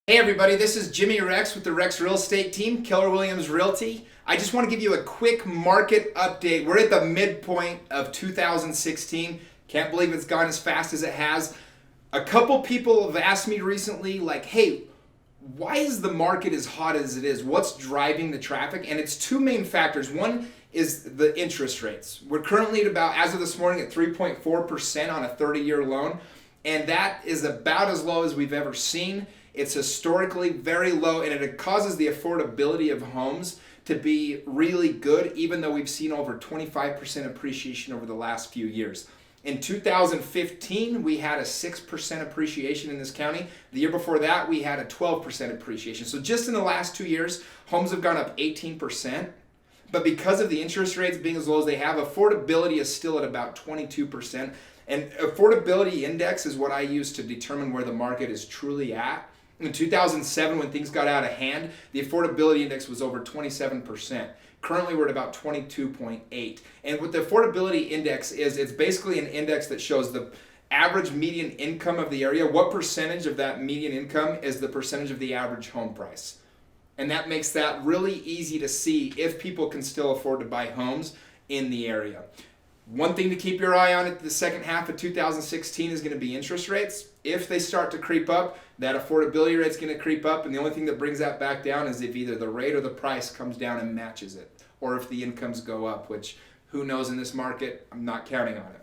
Hey everybody, this is Jimmy Rex with the Rex Real Estate Team, Keller Williams Realty. I just want to give you a quick market update. We're at the midpoint of 2016. Can't believe it's gone as fast as it has. A couple people have asked me recently, like, hey, why is the market as hot as it is? What's driving the traffic? And it's two main factors. One is the interest rates. We're currently at about, as of this morning, at 3.4% on a 30-year loan. And that is about as low as we've ever seen. It's historically very low, and it causes the affordability of homes to be really good, even though we've seen over 25% appreciation over the last few years. In 2015, we had a 6% appreciation in this county. The year before that, we had a 12% appreciation. So just in the last 2 years, homes have gone up 18%. But because of the interest rates being as low as they have, affordability is still at about 22%. And affordability index is what I use to determine where the market is truly at. In 2007, when things got out of hand, the affordability index was over 27%. Currently, we're at about 22.8. And what the affordability index is, it's basically an index that shows the average median income of the area. What percentage of that median income is the percentage of the average home price? And that makes that really easy to see if people can still afford to buy homes in the area. One thing to keep your eye on at the second half of 2016 is going to be interest rates. If they start to creep up, that affordability rate's going to creep up, and the only thing that brings that back down is if either the rate or the price comes down and matches it, or if the incomes go up, which who knows in this market, I'm not counting on it.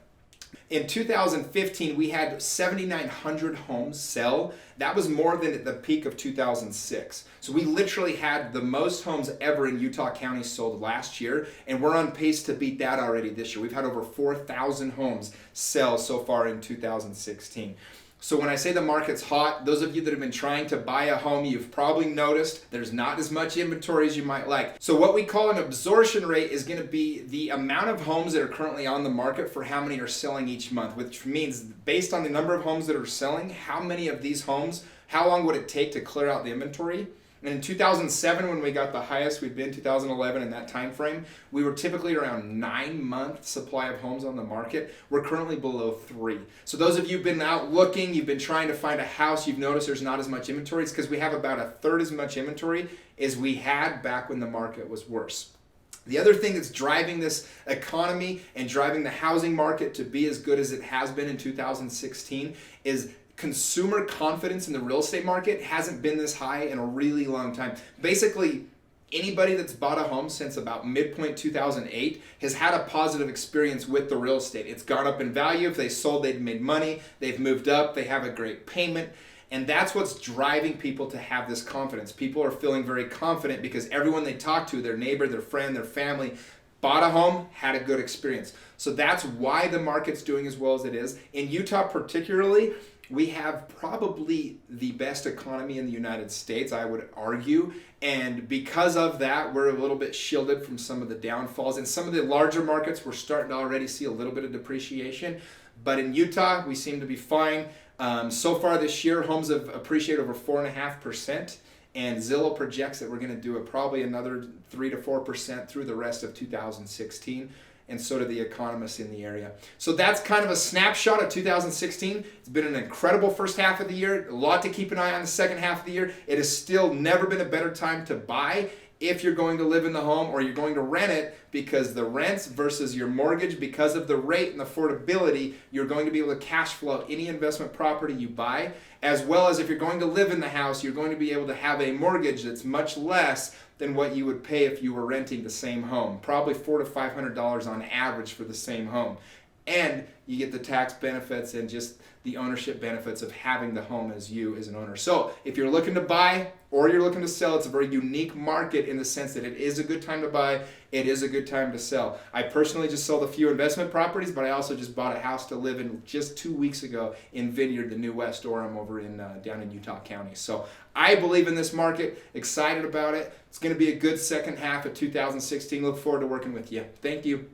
In 2015, we had 7,900 homes sell. That was more than at the peak of 2006. So we literally had the most homes ever in Utah County sold last year, and we're on pace to beat that already this year. We've had over 4,000 homes sell so far in 2016. So when I say the market's hot, those of you that have been trying to buy a home, you've probably noticed there's not as much inventory as you might like. So what we call an absorption rate is going to be the amount of homes that are currently on the market for how many are selling each month, which means based on the number of homes that are selling, how many of these homes, how long would it take to clear out the inventory? And in 2007, when we got the highest we'd been, 2011 in that time frame, we were typically around 9-month supply of homes on the market. We're currently below 3. So those of you who've been out looking, you've been trying to find a house, you've noticed there's not as much inventory. It's because we have about a third as much inventory as we had back when the market was worse. The other thing that's driving this economy and driving the housing market to be as good as it has been in 2016 is consumer confidence in the real estate market hasn't been this high in a really long time. Basically, anybody that's bought a home since about midpoint 2008 has had a positive experience with the real estate. It's gone up in value. If they sold, they've made money. They've moved up. They have a great payment. And that's what's driving people to have this confidence. People are feeling very confident because everyone they talk to, their neighbor, their friend, their family, bought a home, had a good experience. So that's why the market's doing as well as it is. In Utah particularly, we have probably the best economy in the United States, I would argue. And because of that, we're a little bit shielded from some of the downfalls. In some of the larger markets, we're starting to already see a little bit of depreciation. But in Utah, we seem to be fine. So far this year, homes have appreciated over 4.5%. And Zillow projects that we're going to do probably another 3 to 4% through the rest of 2016. And so do the economists in the area. So that's kind of a snapshot of 2016. It's been an incredible first half of the year. A lot to keep an eye on the second half of the year. It has still never been a better time to buy if you're going to live in the home or you're going to rent it, because the rents versus your mortgage, because of the rate and affordability, you're going to be able to cash flow any investment property you buy, as well as if you're going to live in the house, you're going to be able to have a mortgage that's much less than what you would pay if you were renting the same home. Probably $400 to $500 on average for the same home. And you get the tax benefits and just the ownership benefits of having the home as you as an owner. So if you're looking to buy or you're looking to sell, it's a very unique market in the sense that it is a good time to buy, it is a good time to sell. I personally just sold a few investment properties, but I also just bought a house to live in just 2 weeks ago in Vineyard, the new West Orem over in down in Utah County. So I believe in this market, excited about it. It's going to be a good second half of 2016. Look forward to working with you. Thank you.